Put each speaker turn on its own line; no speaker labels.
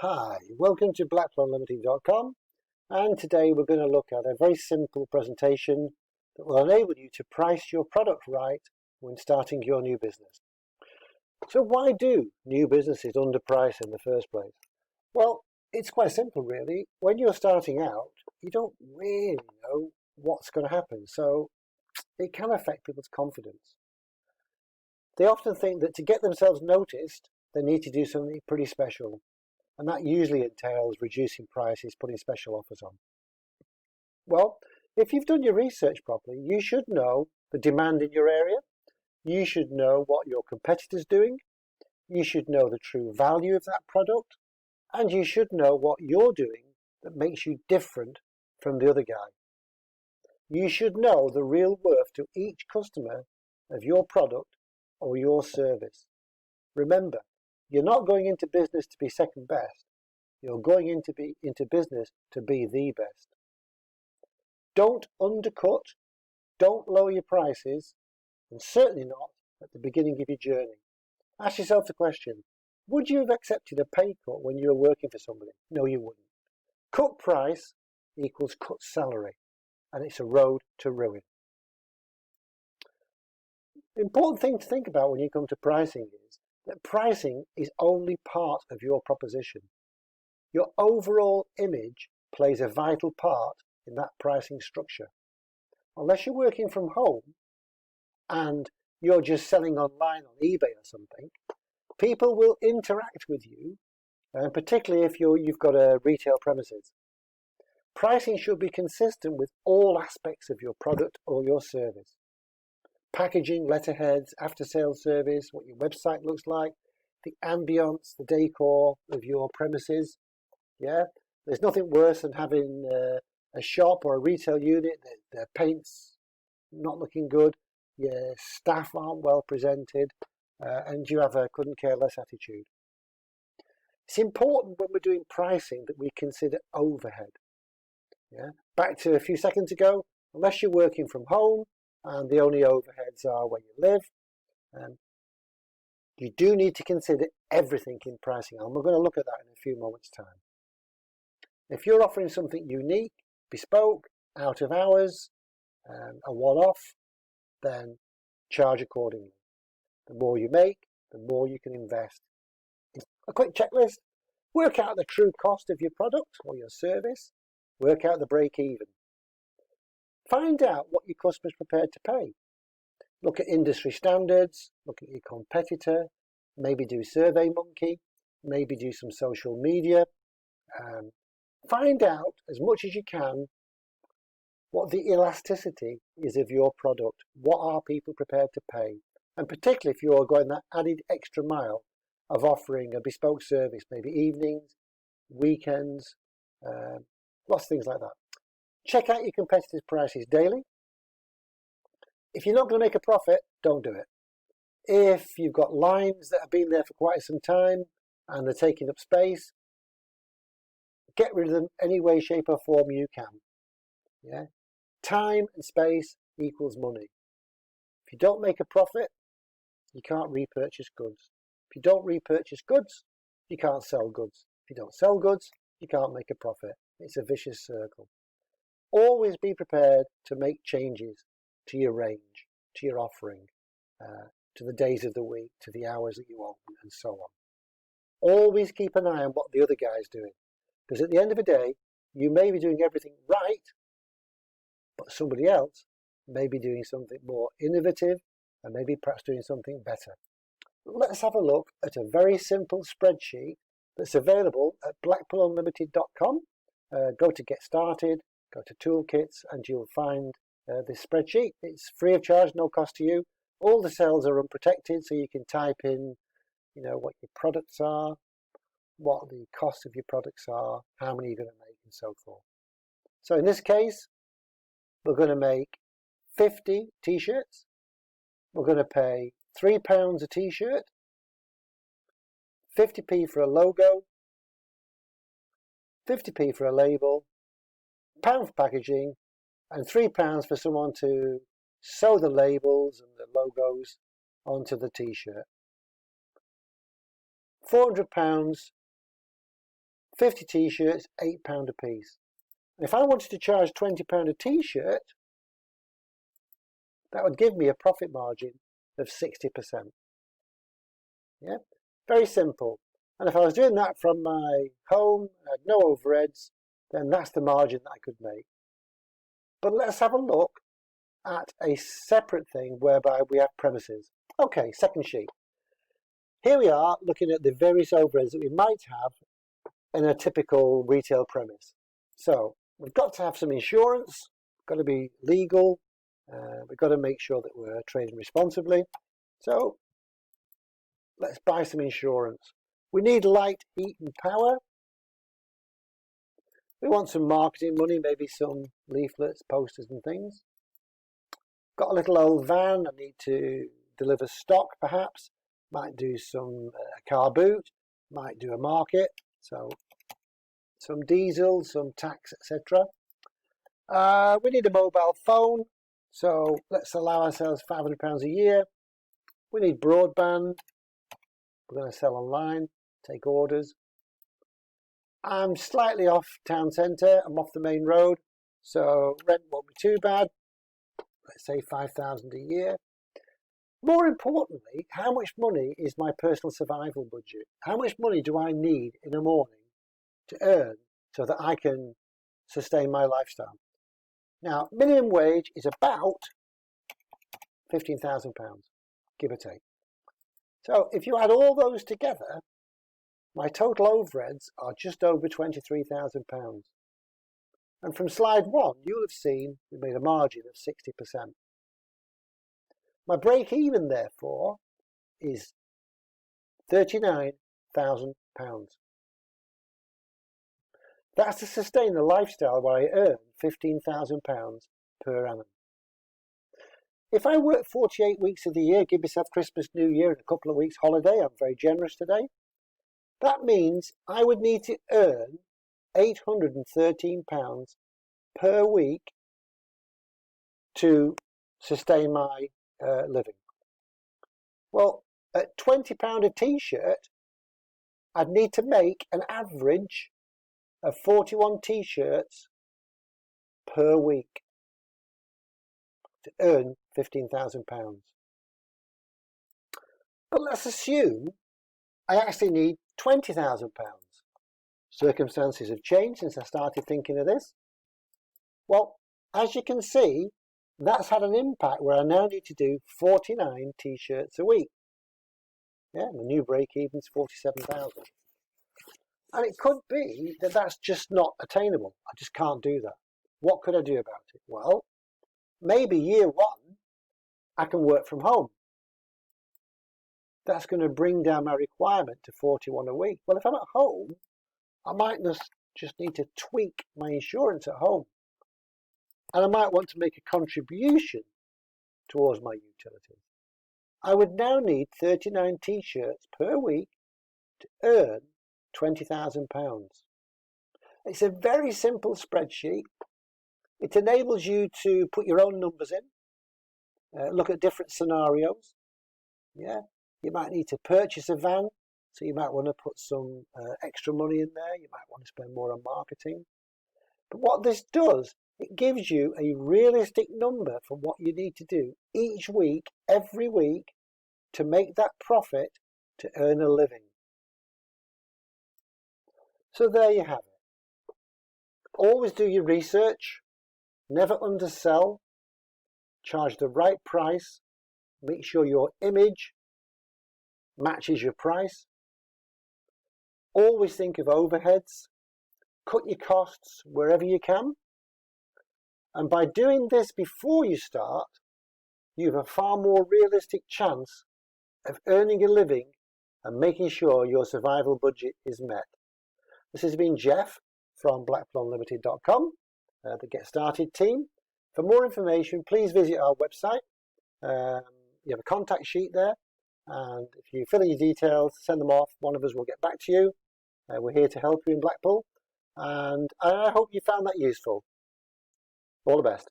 Hi, welcome to BlackpoolUnlimited.com, and today we're going to look at a very simple presentation that will enable you to price your product right when starting your new business. So why do new businesses underprice in the first place? Well, it's quite simple really. When you're starting out, you don't really know what's going to happen, so it can affect people's confidence. They often think that to get themselves noticed, they need to do something pretty special. And that usually entails reducing prices, putting special offers on. Well, if you've done your research properly, you should know the demand in your area. You should know what your competitor's doing. You should know the true value of that product. And you should know what you're doing that makes you different from the other guy. You should know the real worth to each customer of your product or your service. Remember, you're not going into business to be second best. You're going into business to be the best. Don't undercut, don't lower your prices, and certainly not at the beginning of your journey. Ask yourself the question, would you have accepted a pay cut when you were working for somebody? No, you wouldn't. Cut price equals cut salary, and it's a road to ruin. The important thing to think about when you come to pricing is that pricing is only part of your proposition. Your overall image plays a vital part in that pricing structure. Unless you're working from home and you're just selling online on eBay or something, people will interact with you, and particularly if you've got a retail premises. Pricing should be consistent with all aspects of your product or your service. Packaging, letterheads, after-sales service, what your website looks like, the ambience, the decor of your premises. Yeah, there's nothing worse than having a shop or a retail unit that the paint's not looking good, your staff aren't well presented, and you have a couldn't care less attitude. It's important when we're doing pricing that we consider overhead. Yeah, back to a few seconds ago, unless you're working from home and the only overheads are where you live, you do need to consider everything in pricing, and we're going to look at that in a few moments' time. If you're offering something unique, bespoke, out of hours, a one-off, then charge accordingly. The more you make, the more you can invest. A quick checklist. Work out the true cost of your product or your service. Work out the break-even. Find out what your customer's prepared to pay. Look at industry standards, look at your competitor, maybe do SurveyMonkey, maybe do some social media. Find out as much as you can what the elasticity is of your product. What are people prepared to pay? And particularly if you're going that added extra mile of offering a bespoke service, maybe evenings, weekends, lots of things like that. Check out your competitors' prices daily. If you're not going to make a profit, don't do it. If you've got lines that have been there for quite some time and they're taking up space, get rid of them any way, shape or form you can. Yeah? Time and space equals money. If you don't make a profit, you can't repurchase goods. If you don't repurchase goods, you can't sell goods. If you don't sell goods, you can't make a profit. It's a vicious circle. Always be prepared to make changes to your range, to your offering, to the days of the week, to the hours that you open, and so on. Always keep an eye on what the other guy's doing. Because at the end of the day, you may be doing everything right, but somebody else may be doing something more innovative and maybe perhaps doing something better. Let's have a look at a very simple spreadsheet that's available at BlackpoolUnlimited.com. Go to Get Started, go to Toolkits, and you'll find this spreadsheet. It's free of charge, no cost to you. All the cells are unprotected, so you can type in, what your products are, what the cost of your products are, how many you're going to make, and so forth. So in this case, we're going to make 50 t-shirts. We're going to pay £3 a t-shirt, 50p for a logo, 50p for a label, £1 for packaging, and £3 for someone to sew the labels and the logos onto the t-shirt. £400 50 t-shirts, £8 a piece. And if I wanted to charge £20 a t-shirt, that would give me a profit margin of 60%. Yeah, very simple. And if I was doing that from my home, I had no overheads, then that's the margin that I could make. But let's have a look at a separate thing whereby we have premises. Okay, second sheet. Here we are looking at the various overheads that we might have in a typical retail premise. So we've got to have some insurance, got to be legal, we've got to make sure that we're trading responsibly. So let's buy some insurance. We need light, heat and power. We want some marketing money, maybe some leaflets, posters and things. Got a little old van, I need to deliver stock perhaps. Might do some car boot, might do a market. So some diesel, some tax, etc. We need a mobile phone. So let's allow ourselves £500 a year. We need broadband. We're going to sell online, take orders. I'm slightly off town centre. I'm off the main road, so rent won't be too bad. Let's say £5,000 a year. More importantly, how much money is my personal survival budget? How much money do I need in a morning to earn so that I can sustain my lifestyle? Now, minimum wage is about £15,000, give or take. So if you add all those together, my total overheads are just over £23,000. And from slide 1, you'll have seen we made a margin of 60%. My break even, therefore, is £39,000. That's to sustain a lifestyle where I earn £15,000 per annum. If I work 48 weeks of the year, give myself Christmas, New Year and a couple of weeks holiday, I'm very generous today, that means I would need to earn £813 per week to sustain my living. Well, at £20 a t-shirt, I'd need to make an average of 41 t-shirts per week to earn £15,000. But let's assume I actually need £20,000. Circumstances have changed since I started thinking of this. Well, as you can see, that's had an impact where I now need to do 49 t-shirts a week. Yeah, the new break-even's 47,000. And it could be that that's just not attainable. I just can't do that. What could I do about it? Well, maybe year 1, I can work from home. That's going to bring down my requirement to 41 a week. Well, if I'm at home, I might just need to tweak my insurance at home. And I might want to make a contribution towards my utilities. I would now need 39 t-shirts per week to earn £20,000. It's a very simple spreadsheet. It enables you to put your own numbers in, look at different scenarios. Yeah, you might need to purchase a van, so you might want to put some extra money in there. You might want to spend more on marketing. But what this does, it gives you a realistic number for what you need to do each week, every week, to make that profit to earn a living. So there you have it. Always do your research, never undersell, charge the right price, make sure your image matches your price. Always think of overheads, cut your costs wherever you can. And by doing this before you start, you have a far more realistic chance of earning a living and making sure your survival budget is met. This has been Jeff from BlackpoolUnlimited.com, the Get Started team. For more information, please visit our website. You have a contact sheet there, and if you fill in your details, send them off. One of us will get back to you. We're here to help you in Blackpool, and I hope you found that useful. All the best.